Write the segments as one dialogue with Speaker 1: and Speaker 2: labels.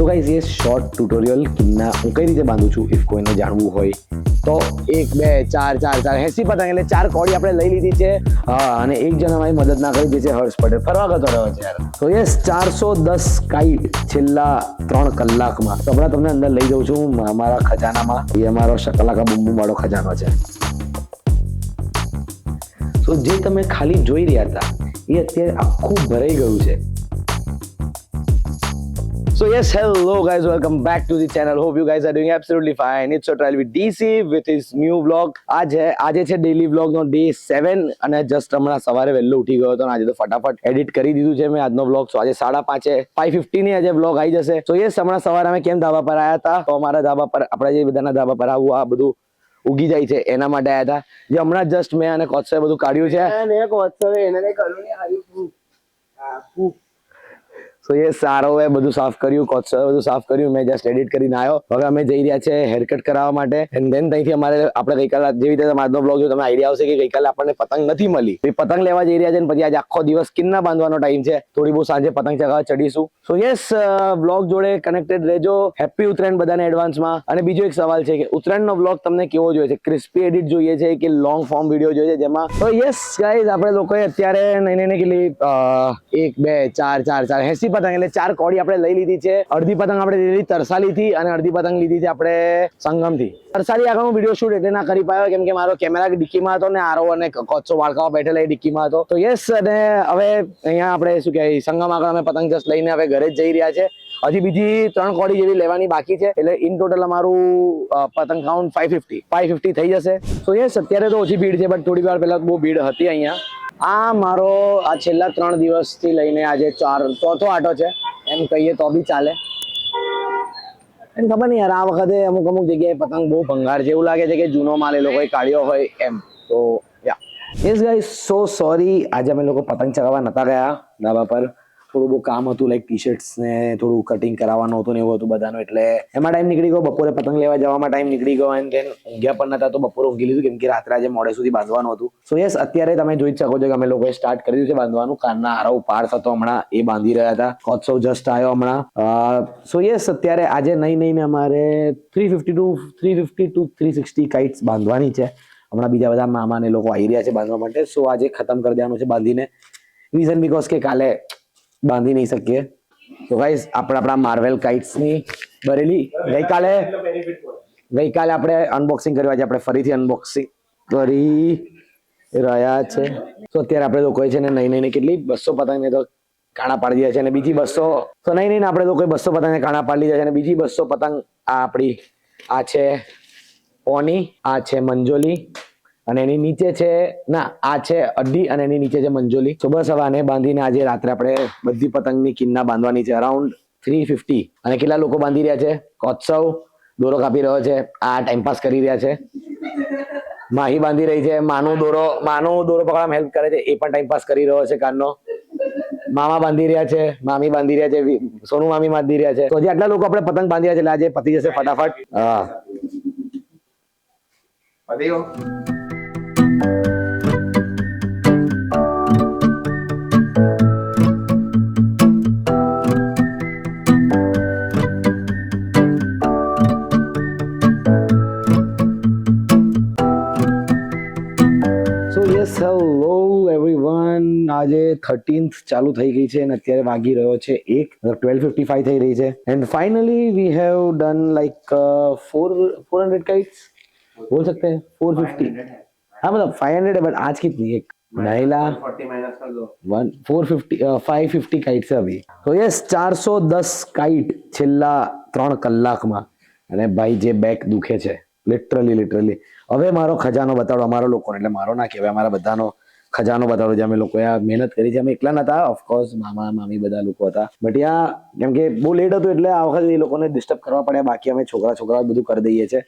Speaker 1: So guys ये short tutorial કિન્ના હું કઈ રીતે બાંધું છું ઇફ કોઈને જાણવું હોય તો 1 2 4 4 4 80 પતંગ એટલે 4 કોડી આપણે લઈ લીધી છે. હા, અને એક જણ અમારી મદદ ના કરી દે છે, હર્ષ પટેલ ફરવા ગતો રહ્યો છે યાર. તો યસ 410 કાઈટ છેલ્લા 3 કલાકમાં. તો હમણાં તમને અંદર લઈ જાઉં છું અમારા ખજાનામાં. એ અમારો શકલાકા બુમ્બુ વાળો ખજાનો છે. તો જે તમે ખાલી જોઈ રહ્યા હતા એ અત્યારે આખું ભરાઈ ગયું છે. So yes, hello guys, welcome back to the channel. Hope you guys are doing absolutely fine. It's your trial with DC with his new vlog. આજે છે ડેલી vlog નો ડે 7 અને જસ્ટ હમણાં સવારે વહેલો ઉઠી ગયો હતો અને આજે તો ફટાફટ એડિટ કરી દીધું છે મેં આજનો vlog. સો આજે 5:30 5:50 ની આજે vlog આવી જશે. So yes, હમણાં સવારે અમે કેમ ધાબા પર આવ્યા હતા તો અમારા ધાબા પર આપણા જે બધાના ધાબા પર આવું આ બધું ઉગી જાય છે એના માટે આવ્યા હતા. જે હમણાં જસ્ટ મેં અને કોત્સે બધું કાઢ્યું છે અને કોત્સે એને કઈ કર્યું નહીં હારી So ये સારો એ બધું સાફ કર્યું, કોત્સે બધું સાફ કર્યું, મેં જસ્ટ એડિટ કરીને આવ્યો. હવે અમે જઈ રહ્યા છે હેરકટ કરાવવા માટે એન્ડ ધેન ત્યાંથી અમારે આપણે ગઈકાલે જેવી રીતે આજનો બ્લોગ જો તમને આઈડિયા આવશે કે ગઈકાલે આપણને પતંગ નથી મળી, એ પતંગ લેવા જઈ રહ્યા છે અને પછી આજે આખો દિવસ કિન્ના બાંધવાનો ટાઈમ છે. થોડી બહુ સાંજે પતંગ ચગાવવા ચડીશું. સો યસ, બ્લોગ જોડે કનેક્ટેડ રહેજો. હેપી ઉત્તરાયણ બધાને એડવાન્સમાં. અને બીજો એક સવાલ છે કે ઉત્તરાયણનો બ્લોગ તમને કેવો જોઈએ છે? ક્રિસ્પી એડિટ જોઈએ છે કે લોંગ ફોર્મ વિડીયો જોઈએ છે જેમાં? તો યસ ગાઈઝ, આપણે લોકોએ અત્યારે નહીં કેટલી 1 2 4 4 4 80 પતંગ એટલે 4 કોડી આપણે લઈ લીધી છે. અડધી પતંગ આપણે લીધી તરસાલી થી અને અડધી પતંગ લીધી છે આપણે સંગમ થી. તરસાલી આગળ હું વિડીયો શૂટ એટલે ના કરી પાયો કેમ કે મારો કેમેરા ડિક્કીમાં હતો ને આરો અને કોચો વાળકાવા બેઠેલા એ ડિક્કીમાં હતો. તો યસ, અને હવે અહીંયા આપણે શું કહેવાય સંગમ આગળ અમે પતંગ જસ્ટ લઈને હવે ઘરે જ જઈ રહ્યા છે. હજી બીજી 3 કોડી જેવી લેવાની બાકી છે એટલે ઇન ટોટલ અમારું પતંગ કાઉન્ટ 550 થઈ જશે. તો યસ, અત્યારે તો ઓછી ભીડ છે બટ થોડી વાર પહેલા બહુ ભીડ હતી અહીંયા. આ મારો આ છેલ્લા 3 દિવસથી લઈને આજે ચોથો આટો છે એમ કહીએ તો બી ચાલે. એમ ખબર નહીં યાર, આ વખતે અમુક જગ્યાએ પતંગ બહુ ભંગાર છે, એવું લાગે છે કે જૂનો માલ એ લોકોએ કાઢ્યો હોય એમ. તો યા યસ ગાઈઝ, સો સોરી આજે અમે લોકો પતંગ ચગાવવા નતા ગયા ધાબા પર. થોડું બહુ કામ હતું, લાઈક ટી શર્ટ્સ ને થોડું કટિંગ કરાવવાનું હતું ને એવું હતું બધાનું, એટલે એમાં ટાઈમ નીકળી ગયો. બપોરે પતંગ લેવા જવામાં ટાઈમ નીકળી ગયો એન્ડ ધેન ઊંઘ્યા પણ નતા તો બપોરે ઊંઘી લીધું કેમ કે રાત્રે આજે મોડે સુધી બાંધવાનું હતું. સો યસ, અત્યારે તમે જોઈ શકો છો કે અમે લોકોએ સ્ટાર્ટ કરી દીધું છે બાંધવાનું. કાનના આરવ પાર્સ હતો હમણાં એ બાંધી રહ્યા હતા. કોત્સવ જસ્ટ આવ્યો હમણાં. સો યસ, અત્યારે આજે નહીં અમારે 350 to 360 કાઇટ્સ બાંધવાની છે. હમણાં બીજા બધા મામા ને લોકો આવી રહ્યા છે બાંધવા માટે. સો આજે ખતમ કરી દેવાનું છે બાંધીને. રીઝન બીકોઝ કે કાલે બાંધી નહીં શકીએ. તો ગાઈઝ આપણા માર્વેલ કાઇટ્સ ની ભરેલી ગઈકાલે આપણે અનબોક્સિંગ કર્યું, આજે આપણે ફરીથી અનબોક્સિંગ કરી રહ્યા છે. તો અત્યારે આપણે લોકોએ છે ને નહીં કેટલી 200 પતંગ ને તો કાણા પાડી દીધા છે અને બીજી 200 તો નહીં આપણે લોકોએ 200 પતંગ ને કાણા પાડી દીધા છે અને બીજી 200 પતંગ આ આપણી આ છે પોની, આ છે મંજોલી અને એની નીચે છે ના આ છે અડ્ડી અને એની નીચે છે મંજોલી. તો બસ હવે આને બાંધીને આજે રાત્રે આપણે બધી પતંગની કિન્ના બાંધવાની છે. અરાઉન્ડ 350. અને કેટલા લોકો બાંધી રહ્યા છે? કોત્સવ દોરો કાપી રહ્યો છે, આ ટાઈમપાસ કરી રહ્યા છે. માહી બાંધી રહી છે, માનું દોરો પકડવામાં હેલ્પ કરે છે, એ પણ ટાઈમપાસ કરી રહ્યો છે કાનનો. મામા બાંધી રહ્યા છે, મામી બાંધી રહ્યા છે, સોનુ મામી બાંધી રહ્યા છે. તો હજી આટલા લોકો આપણે પતંગ બાંધી રહ્યા છે એટલે આજે પતી જશે ફટાફટ. હા પતી ગયો. હેલો એવરીવન, આજે 13th ચાલુ થઈ ગઈ છે અને અત્યારે વાગી રહ્યો છે 1, 12:55 થઈ રહી છે and finally we have done like 400 kites बोल सकते हैं 450. हाँ मतलब 500 है बट आज कितनी एक नाइला 40 माइनस कर दो 550 काइट्स है अभी. तो यस 410 काइट છેલ્લા 3 કલાકમાં. અને ભાઈ જે બેક દુખે છે લિટરલી. હવે મારો ખજાનો બતાડો અમારો લોકોને, એટલે મારો ના કહેવાય અમારા બધાનો ખજાનો બતાડો જે અમે લોકોએ આ મહેનત કરી છે. અમે એકલા નતા, ઓફકોર્સ મામા મામી બધા લોકો હતા બટ યા કેમ કે બહુ લેટ હતું એટલે આ વખતે એ લોકોને ડિસ્ટર્બ કરવા પડ્યા. બાકી અમે છોકરા બધું કરી દઈએ છીએ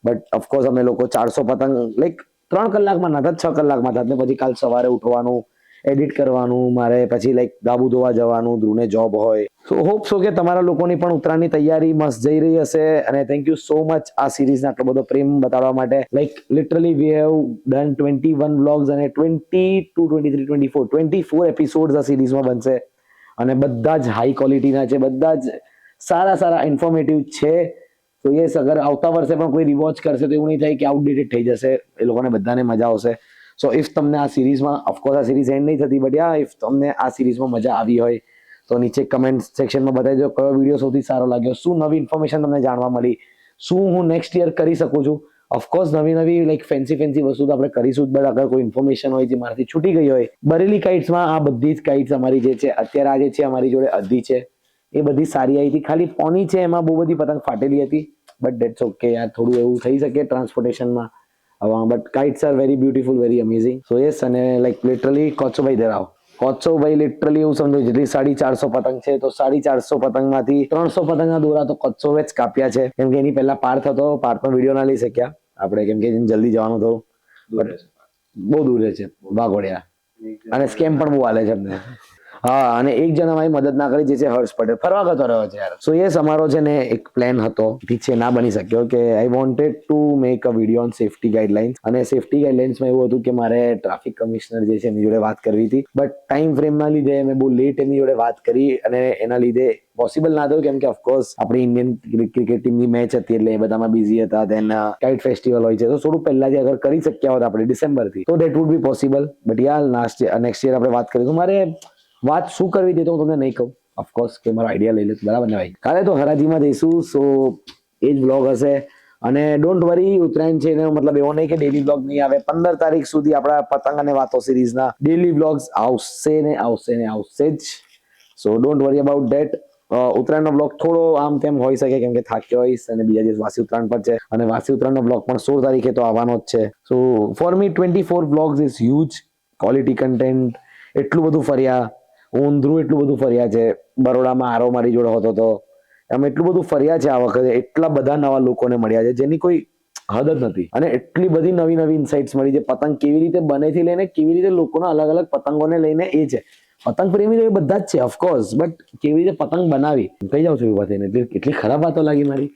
Speaker 1: બટ ઓફકોર્સ અમે લોકો 400 પતંગ લાઈક 3 કલાકમાં નતા, 6 કલાકમાં હતા. પછી કાલ સવારે ઉઠવાનું, એડિટ કરવાનું, મારે પછી લાઈક ધાબુ ધોવા જવાનું, ધ્રુવને જોબ હોય. સો હોપ સો કે તમારા લોકોની પણ ઉત્તરાયણની તૈયારી મસ્ત જઈ રહી હશે અને થેન્ક યુ સો મચ આ સિરીઝને આટલો બધો પ્રેમ બતાડવા માટે. Like literally we have done 21 vlogs અને 22 23 24 એપિસોડ્સ આ સિરીઝમાં બનશે અને બધા જ હાઈ ક્વોલિટીના છે, બધા જ સારા ઇન્ફોર્મેટિવ છે. તો યસ, અગર આવતા વર્ષે પણ કોઈ રિવોચ કરશે તો એવું નહીં થાય કે આઉટડેટેડ થઈ જશે, એ લોકોને બધાને મજા આવશે. સો ઇફ તમને આ સિરીઝમાં, ઓફકોર્સ આ સિરીઝ એન્ડ નહીં થતી, બટ યા ઇફ તમને આ સિરીઝમાં મજા આવી હોય તો નીચે કમેન્ટ સેક્શનમાં બતાવી દો કયો વિડીયો સૌથી સારો લાગ્યો, શું નવી ઇન્ફોર્મેશન તમને જાણવા મળી, શું હું નેક્સ્ટ યર કરી શકું છું. ઓફકોર્સ નવી લાઈક ફેન્સી વસ્તુ તો આપણે કરીશું જ, બટ અગર કોઈ ઇન્ફોર્મેશન હોય જે મારાથી છૂટી ગઈ હોય, બરેલી કાઇટ્સમાં આ બધી જ કાઇટ્સ અમારી જે છે અત્યારે આ જે છે અમારી જોડે અધી છે, એ બધી સારી આવી હતી. ખાલી પોની છે એમાં બહુ બધી પતંગ ફાટેલી હતી, બટ ડેટ્સ ઓકે યાર, થોડું એવું થઈ શકે ટ્રાન્સપોર્ટેશનમાં, but kites are very beautiful, very amazing. So yes, અને લાઈક લિટરલી કોચોભાઈ ધરાવ, કોચોભાઈ લિટરલી એવું સમજો જેટલી 450 પતંગ છે તો 450 પતંગમાંથી 300 પતંગના દોરા તો કોચોવે જ કાપ્યા છે, કેમ કે એની પહેલા પાર્થ હતો, પાર્થનો વિડીયો ના લઈ શક્યા આપણે કેમ કે જલ્દી જવાનું થયું, બહુ દૂર છે વાઘોડિયા, અને સ્કેમ પણ બહુ હાલે છે અમને. હા, અને એક જણ અમારી મદદ ના કરી જે છે હર્ષ પટેલ, ફરવા ગતો રહ્યો છે યાર. સો યસ, અમારો છે ને એક પ્લાન હતો, ઠીક છે ના બની શક્યો, કે I wanted to make a video on safety guidelines. અને સેફટી ગાઈડલાઇન્સમાં એવું હતું કે મારે ટ્રાફિક કમિશનર જે છે એમની જોડે વાત કરવી હતી, બટ ટાઈમ ફ્રેમના લીધે મેં બહુ લેટ એમની જોડે વાત કરી, અને એના લીધે પોસિબલ ના થયું, કેમ કે ઓફકોર્સ આપણી ઇન્ડિયન ક્રિકેટ ટીમની મેચ હતી એટલે એ બધામાં બિઝી હતા. દેન કાઇટ ફેસ્ટિવલ હોય છે, તો થોડું પહેલાથી અગર કરી શક્યા હોત આપણે ડિસેમ્બરથી તો that would be possible. But યાર નેક્સ્ટ યર આપણે વાત કરીશું. મારે વાત શું કરવી હતી તો હું તમને નહીં કહું, ઓફકોર્સ કે મારો આઈડિયા લઈ લે, બરાબર ને ભાઈ. કાલે તો હરાજીમાં જઈશું, સો એ જ બ્લોગ હશે. અને ડોન્ટ વરી, ઉત્તરાયણ છે એનો મતલબ એવો નહીં કે ડેલી બ્લોગ નહીં આવે. 15 તારીખ સુધી આપણા પતંગ અને વાતો સિરીઝના ડેલી બ્લોગ્સ આવશે જ. સો ડોન્ટ વરી અબાઉટ ધેટ. ઉત્તરાયણનો બ્લોગ થોડો આમ તેમ હોઈ શકે કેમ કે થાક્યો હોઈશ, અને બીજા દિવસ વાસી ઉત્તરાયણ પર છે, અને વાસી ઉત્તરાયણનો બ્લોગ પણ 16 તારીખે તો આવવાનો જ છે. So for me 24 blogs is huge quality content. એટલું બધું ફર્યા, ઊંધરું એટલું બધું ફર્યા છે, બરોડામાં આરો મારી જોડે હોતો તો અમે એટલું બધું ફર્યા છે આ વખતે, એટલા બધા નવા લોકોને મળ્યા છે જેની કોઈ હદ જ નથી, અને એટલી બધી નવી ઇન્સાઇટ્સ મળી છે. પતંગ કેવી રીતે બને થી લઈને કેવી રીતે લોકોના અલગ અલગ પતંગોને લઈને એ છે. પતંગ પ્રેમી તો એ બધા જ છે ઓફકોર્સ, બટ કેવી રીતે પતંગ બનાવી કઈ જાઉં છું એ વાત, એટલી ખરાબ વાતો લાગી મારી.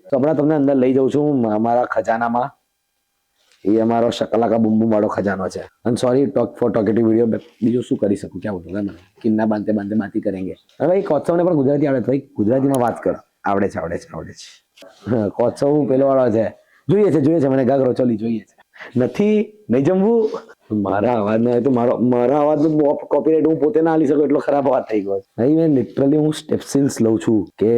Speaker 1: તો હમણાં તમને અંદર લઈ જાઉં છું અમારા ખજાનામાં. એ અમારો શકલાકા બૂમ બૂમ વાળો ખજાનો છે. અને સોરી ફોર ટોકેટિવ વિડીયો, બીજું શું કરી શકું, ક્યાં બોલું મને કિન્ના બાંધતે બાંધતે બાતી કરેંગે. હવે ભાઈ કોત્સવને પણ ગુજરાતી આવડે, ભાઈ ગુજરાતીમાં વાત કર, આવડે છે. કોત્સવ પેલો વાળો છે, જોઈએ છે મને ગાગરો ચોલી જોઈએ છે. નથી નહીં જમવું. મારા અવાજ ના તો મારા અવાજ કોપીરાઇટ હું પોતે ના આલી શકું એટલો ખરાબ અવાજ થઈ ગયો. ભાઈ મેં લિટરલી હું સ્ટેપ્સિલ્સ લઉં છું, કે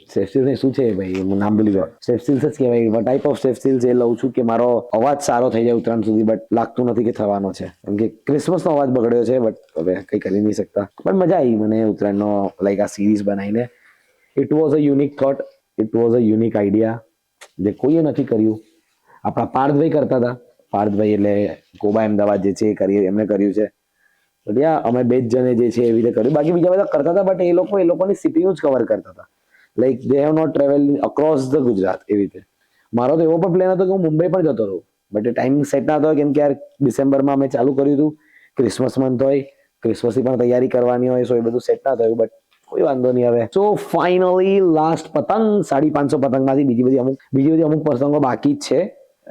Speaker 1: સ્ટેપ્સિલ્સ શું છે ભાઈ, હું નામ ભૂલી ગયો. સ્ટેપ્સિલ્સ જ કહેવાય, ટાઈપ ઓફ સ્ટેપ્સિલ્સ એ લઉં છું કે મારો અવાજ સારો થઈ જાય ઉત્તરાયણ સુધી, બટ લાગતું નથી કે થવાનો છે, કેમ કે ક્રિસમસનો અવાજ બગડ્યો છે, બટ હવે કંઈ કરી નહીં શકતા. પણ મજા આવી મને ઉત્તરાયણનો લાઈક આ સિરીઝ બનાવીને. It was a unique thought, it was a unique idea જે કોઈએ નથી કર્યું. આપણા પાર્થભાઈ કરતા હતા, પાર્થભાઈ એટલે કોબા અમદાવાદ જે છે એ કરી એમને કર્યું છે. બટ યા અમે બે જ જણે જે છે એવી રીતે કર્યું, બાકી બીજા બધા કરતા હતા, બટ એ લોકોની સિટીનું જ કવર કરતા હતા. Like they have not travel across the Gujarat એવી રીતે. મારો તો એવો પણ પ્લાન હતો કે હું મુંબઈ પણ જતો રહું, બટ એ ટાઈમ સેટ ના થયો, કેમ કે યાર ડિસેમ્બરમાં અમે ચાલુ કર્યું હતું, ક્રિસમસ મંથ હોય, ક્રિસમસની પણ તૈયારી કરવાની હોય, સો એ બધું સેટ ના થયું, બટ કોઈ વાંધો નહીં હવે. સો ફાઇનલી લાસ્ટ પતંગ 550 પતંગમાંથી બીજી બધી અમુક પતંગો બાકી જ છે,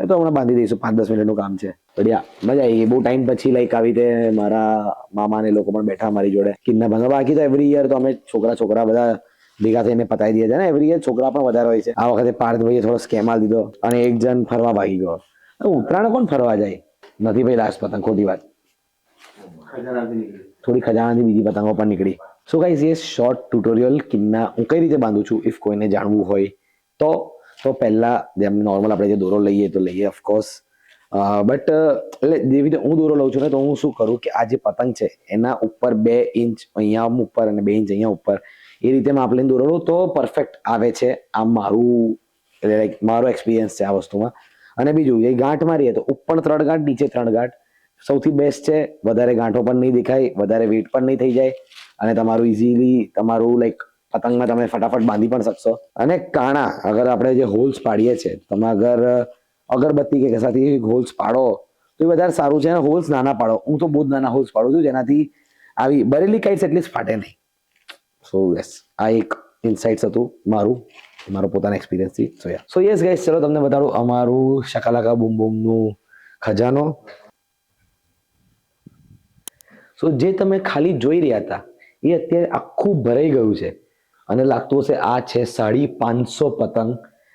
Speaker 1: એ તો હમણાં બાંધી દઈશું, 5-10 મિનિટનું કામ છે. બઢિયા, મજા આવી. બહુ ટાઈમ પછી લાઈક આવી રીતે મારા મામા ને લોકો પણ બેઠા મારી જોડે કિન્ના ભાંગા. બાકી તો એવરી યર તો અમે છોકરા બધા ભેગા થઈને પતાવી દઈએ છીએ ને, એવરી યર છોકરા પણ વધારે હોય છે. આ વખતે પાર્થભાઈએ થોડો સ્કેમ આલી દીધો અને એક જણ ફરવા ભાગી ગયો. ઉત્તરાયણ કોણ ફરવા જાય? નથી ભાઈ લાસ્ટ પતંગ, ખોટી વાત, થોડી ખજાનાથી બીજી પતંગો પણ નીકળી. સો ગાઈઝ એ શોર્ટ ટ્યુટોરિયલ કિન્ના હું કઈ રીતે બાંધું છું, ઇફ કોઈને જાણવું હોય તો પહેલા જેમ નોર્મલ આપણે જે દોરો લઈએ તો લઈએ ઓફકોર્સ, બટ એટલે જેવી રીતે હું દોરો લઉં છું ને, તો હું શું કરું કે આ જે પતંગ છે એના ઉપર 2 ઇંચ અહીંયા ઉપર અને 2 ઇંચ અહીંયા ઉપર એ રીતે માપ લઈને દોરો લઉં તો પરફેક્ટ આવે છે. આ મારો એક્સપિરિયન્સ છે આ વસ્તુમાં. અને બીજું એ ગાંઠ મારીએ તો ઉપર 3 ગાંઠ, નીચે 3 ગાંઠ સૌથી બેસ્ટ છે. વધારે ગાંઠો પણ નહીં દેખાય, વધારે વેઇટ પણ નહીં થઈ જાય, અને તમારું ઇઝીલી તમારું લાઈક પતંગમાં તમે ફટાફટ બાંધી પણ શકશો. અને કાણા અગર આપણે જે હોલ્સ પાડીએ છીએ, તમે અગર અગરબત્તી કે કશાથી હોલ્સ પાડો તો એ વધારે સારું છે. હોલ્સ નાના પાડો, હું તો બહુ જ નાના હોલ્સ પાડું છું જેનાથી આવી બરેલી કાઇટ્સ એટલીસ્ટ ફાટે નહીં. સો યસ, આ એક ઇનસાઇટ્સ હતું મારો પોતાના એક્સપિરિયન્સથી. સો યસ ગાઈસ, ચલો તમને બતાડું અમારું શકાલાકા બૂમ બૂમનું ખજાનો. સો જે તમે ખાલી જોઈ રહ્યા હતા એ અત્યારે આખું ભરાઈ ગયું છે. અને લાગતું હશે આ છે 550 પતંગ,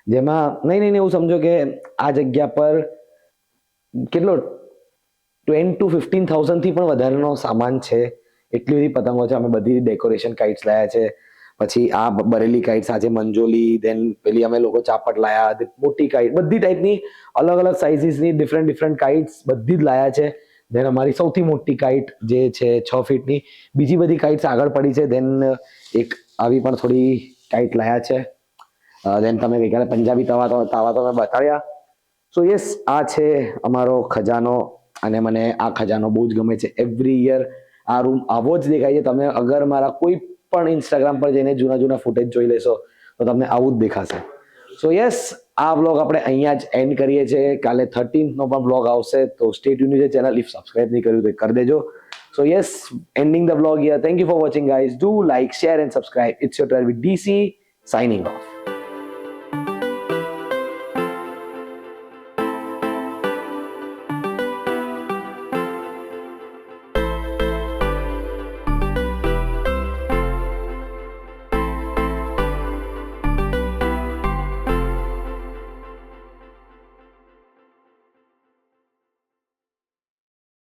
Speaker 1: જેમાં નહીં એવું સમજો કે આ જગ્યા પર કેટલો 10 to 15,000 થી પણ વધારેનો સામાન છે. એટલી બધી પતંગો છે. અમે બધી ડેકોરેશન કાઇટ્સ લાયા છે. પછી આ બરેલી કાઇટ્સ, આજે મંજોલી, દેન પેલી અમે લોકો ચાપટ લાયા, મોટી કાઇટ, બધી ટાઈપની અલગ અલગ સાઇઝીસની ડિફરન્ટ કાઇટ્સ બધી જ લાયા છે. દેન અમારી સૌથી મોટી કાઇટ જે છે 6 ફીટની. બીજી બધી કાઇટ્સ આગળ પડી છે. દેન એક આવી પણ થોડી કાઇટ લાયા છે. દેન તમે ગઈકાલે પંજાબી તાવા તો મેં બતાવ્યા. સો યસ, આ છે અમારો ખજાનો અને મને આ ખજાનો બહુ જ ગમે છે. એવરી યર આ રૂમ આવો જ દેખાય છે. તમે અગર મારા કોઈ પણ ઇન્સ્ટાગ્રામ પર જઈને જૂના ફૂટેજ જોઈ લેશો તો તમને આવું જ દેખાશે. સો યસ, આ બ્લોગ આપણે અહીંયા જ એન્ડ કરીએ છીએ. કાલે 13th નો પણ બ્લોગ આવશે, તો સ્ટે ટ્યુન છે ચેનલ. ઇફ સબસ્ક્રાઇબ નહીં કર્યું તો કરી દેજો. So yes, ending the blog here. Thank you for watching guys. Do like, share and subscribe. It's your travel with DC, signing off.